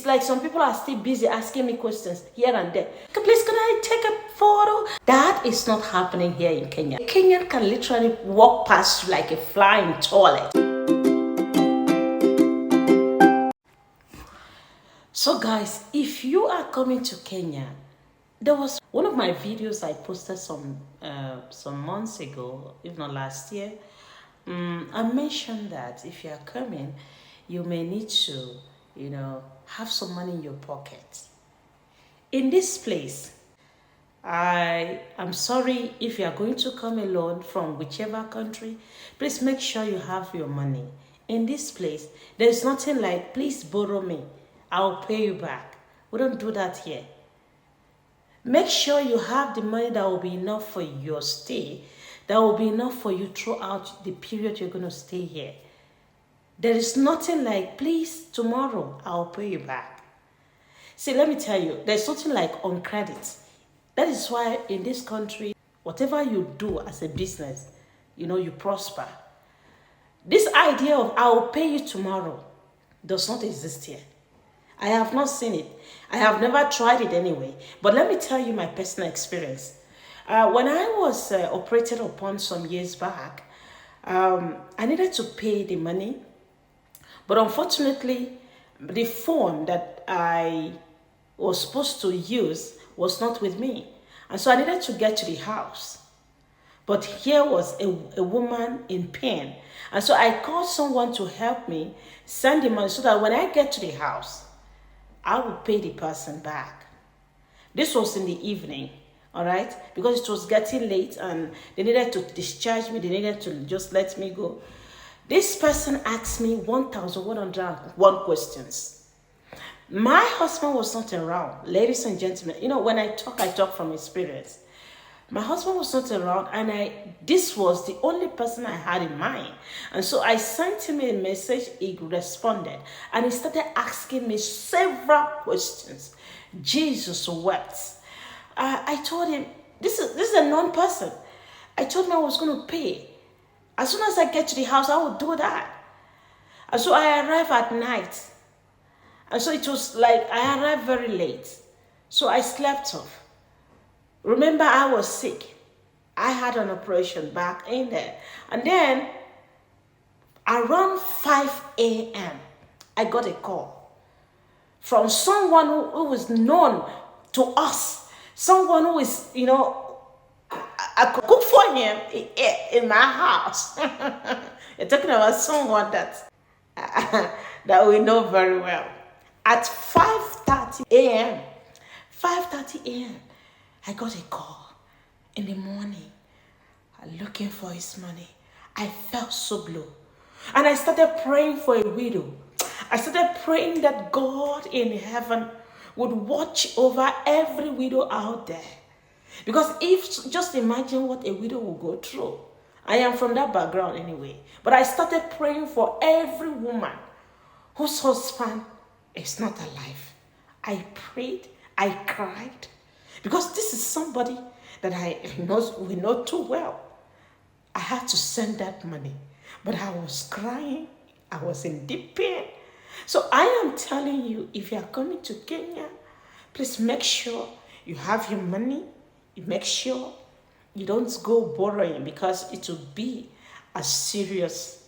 It's like some people are still busy asking me questions here and there. Please, can I take a photo? That is not happening here in Kenya. A Kenyan can literally walk past you like a flying toilet. So guys, if you are coming to Kenya, there was one of my videos I posted some months ago, if not last year. I mentioned that if you are coming, you may need to, have some money in your pocket. In this place, I am sorry if you are going to come alone from whichever country, please make sure you have your money. In this place, there's nothing like, please borrow me, I'll pay you back. We don't do that here. Make sure you have the money that will be enough for your stay, that will be enough for you throughout the period you're going to stay here. There is nothing like, please, tomorrow I'll pay you back. See, let me tell you, there's something like on credit. That is why in this country, whatever you do as a business, you prosper. This idea of I'll pay you tomorrow does not exist here. I have not seen it. I have never tried it anyway. But let me tell you my personal experience. When I was operated upon some years back, I needed to pay the money. But unfortunately, the phone that I was supposed to use was not with me. And so I needed to get to the house. But here was a woman in pain. And so I called someone to help me send the money so that when I get to the house, I would pay the person back. This was in the evening, all right? Because it was getting late and they needed to discharge me. They needed to just let me go. This person asked me 1,101 questions. My husband was not around. Ladies and gentlemen, when I talk from experience. My husband was not around and this was the only person I had in mind. And so I sent him a message, he responded. And he started asking me several questions. Jesus wept. I told him, this is a known person. I told him I was going to pay. As soon as I get to the house, I will do that. And so I arrived at night. And so it was like I arrived very late. So I slept off. Remember, I was sick. I had an operation back in there. And then around 5 a.m., I got a call from someone who was known to us. Someone who is, I could cook for him in my house. You're talking about someone that we know very well. At 5:30 a.m., 5:30 a.m., I got a call in the morning looking for his money. I felt so blue. And I started praying for a widow. I started praying that God in heaven would watch over every widow out there. Because just imagine what a widow will go through. I am from that background anyway. But I started praying for every woman whose husband is not alive. I prayed, I cried. Because this is somebody that we know too well. I had to send that money. But I was crying. I was in deep pain. So I am telling you, if you are coming to Kenya, please make sure you have your money. Make sure you don't go borrowing because it will be a serious,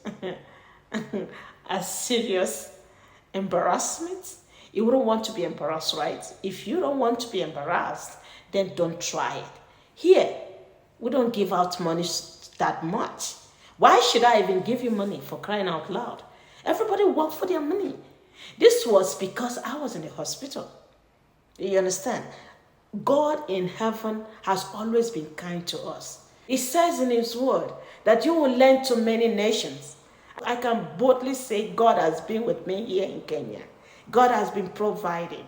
embarrassment. You wouldn't want to be embarrassed, right? If you don't want to be embarrassed, then don't try it. Here, we don't give out money that much. Why should I even give you money for crying out loud? Everybody work for their money. This was because I was in the hospital. You understand? God in heaven has always been kind to us. He says in his word that you will lend to many nations. I can boldly say God has been with me here in Kenya. God has been providing.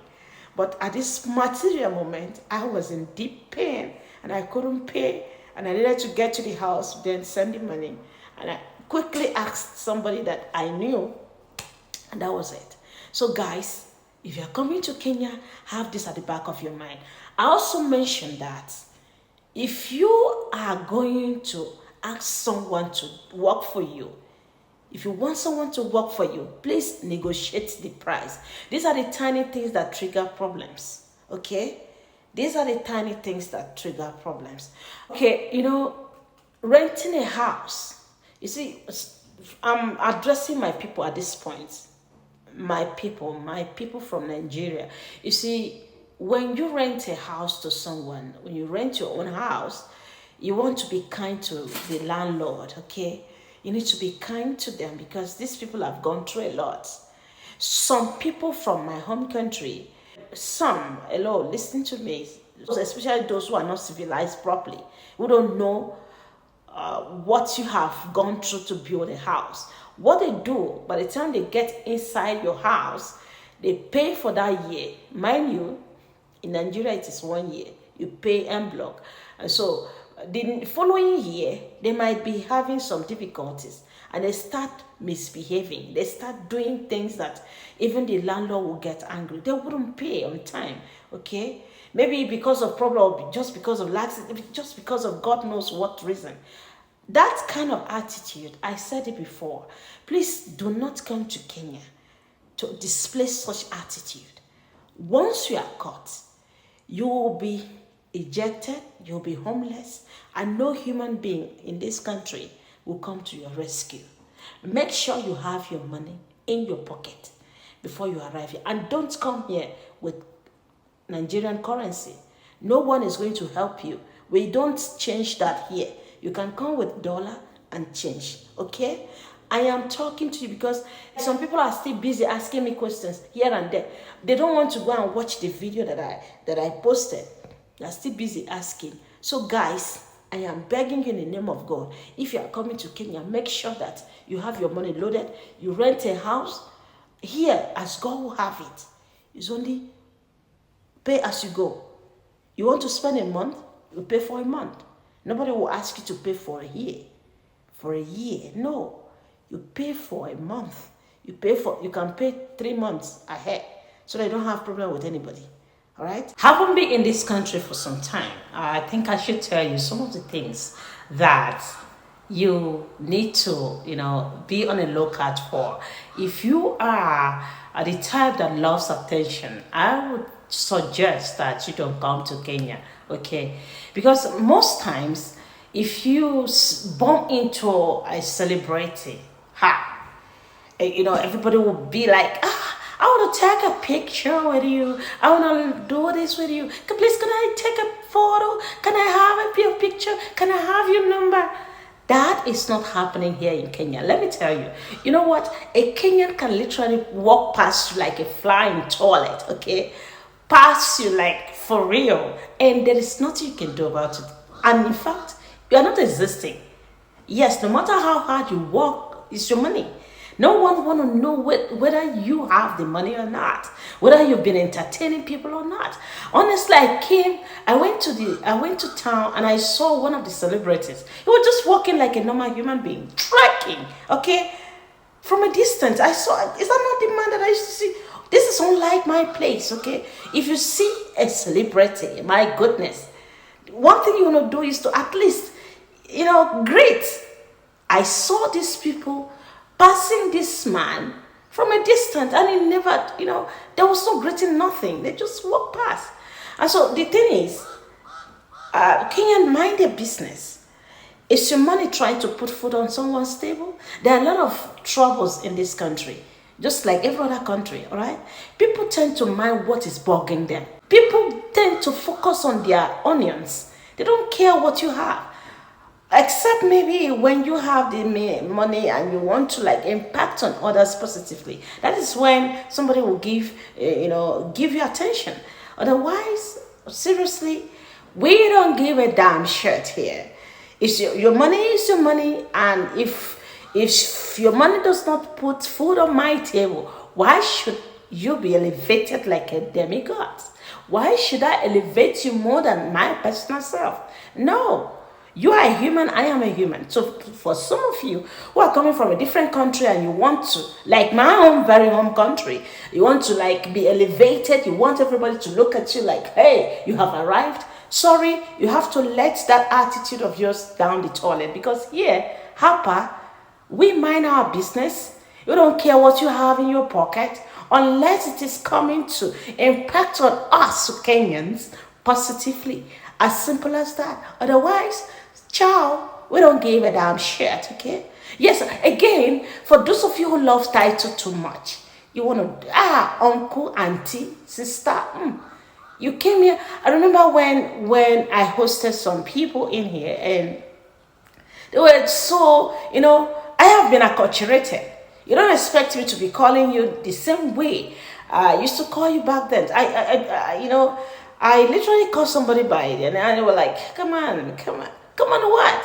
But at this material moment, I was in deep pain and I couldn't pay. And I needed to get to the house, then send the money. And I quickly asked somebody that I knew, and that was it. So guys, if you're coming to Kenya, have this at the back of your mind. I also mentioned that if you are going to ask someone to work for you, If you want someone to work for you, please negotiate the price. These are the tiny things that trigger problems. Okay? These are the tiny things that trigger problems. Okay, renting a house. You see, I'm addressing my people at this point. My people from Nigeria. You see, when you rent a house to someone, when you rent your own house, you want to be kind to the landlord, okay? You need to be kind to them because these people have gone through a lot. Some people from my home country, hello, listen to me, especially those who are not civilized properly, who don't know what you have gone through to build a house. What they do, by the time they get inside your house, they pay for that year. Mind you, in Nigeria it is 1 year. You pay en bloc. And so the following year, they might be having some difficulties and they start misbehaving. They start doing things that even the landlord will get angry. They wouldn't pay on time, okay? Maybe because of problem, just because of laxity, just because of God knows what reason. That kind of attitude, I said it before, please do not come to Kenya to display such attitude. Once you are caught, you will be ejected, you'll be homeless, and no human being in this country will come to your rescue. Make sure you have your money in your pocket before you arrive here. And don't come here with Nigerian currency. No one is going to help you. We don't change that here. You can come with dollar and change, okay? I am talking to you because some people are still busy asking me questions here and there. They don't want to go and watch the video that I posted. They're still busy asking. So guys, I am begging you in the name of God, if you are coming to Kenya, make sure that you have your money loaded. You rent a house here as God will have it. It's only pay as you go. You want to spend a month, you pay for a month. Nobody will ask you to pay for a year. For a year, no. You pay for a month. You can pay 3 months ahead so that you don't have problem with anybody. All right? Having been in this country for some time, I think I should tell you some of the things that you need to, be on a lookout for. If you are the type that loves attention, I would suggest that you don't come to Kenya, okay? Because most times, if you bump into a celebrity, everybody will be like, I want to take a picture with you. I want to do this with you. Please, can I take a photo? Can I have your picture? Can I have your number? That is not happening here in Kenya. Let me tell you. You know what? A Kenyan can literally walk past you like a flying toilet, okay? Pass you like for real. And there is nothing you can do about it. And in fact, you are not existing. Yes, no matter how hard you work, it's your money. No one want to know whether you have the money or not, whether you've been entertaining people or not. Honestly, I went to town and I saw one of the celebrities. He was just walking like a normal human being, trekking, okay? From a distance, I saw, is that not the man that I used to see? This is unlike my place, okay? If you see a celebrity, my goodness, one thing you want to do is to at least, greet. I saw these people passing this man from a distance, and he never, there was no greeting, nothing. They just walked past. And so the thing is, Kenyan, mind their business. Is your money trying to put food on someone's table? There are a lot of troubles in this country, just like every other country, all right? People tend to mind what is bugging them. People tend to focus on their onions. They don't care what you have. Except maybe when you have the money and you want to impact on others positively. That is when somebody will give you attention. Otherwise, seriously, we don't give a damn shit here. It's your money is your money, and if your money does not put food on my table, why should you be elevated like a demigod? Why should I elevate you more than my personal self? No. You are a human, I am a human. So for some of you who are coming from a different country and you want to, like my own very home country, you want to be elevated, you want everybody to look at you like, hey, you have arrived. Sorry, you have to let that attitude of yours down the toilet, because here, Harper, We mind our business. We don't care what you have in your pocket unless it is coming to impact on us Kenyans positively. As simple as that. Otherwise, ciao. We don't give a damn shit, okay? Yes, again, for those of you who love title too much, you want to, uncle, auntie, sister, you came here. I remember when I hosted some people in here and they were so, I have been acculturated. You don't expect me to be calling you the same way I used to call you back then. I literally called somebody by it and they were like, come on, what?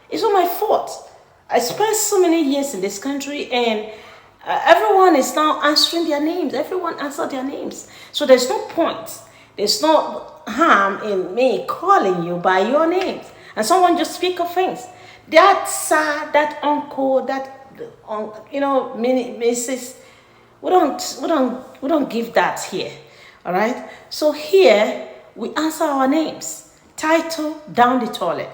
It's not my fault. I spent so many years in this country and everyone is now answering their names. Everyone answered their names. So there's no point. There's no harm in me calling you by your names. And someone just speak of things. That sir, that uncle, that Mrs. We don't give that here. All right. So here we answer our names. Title down the toilet.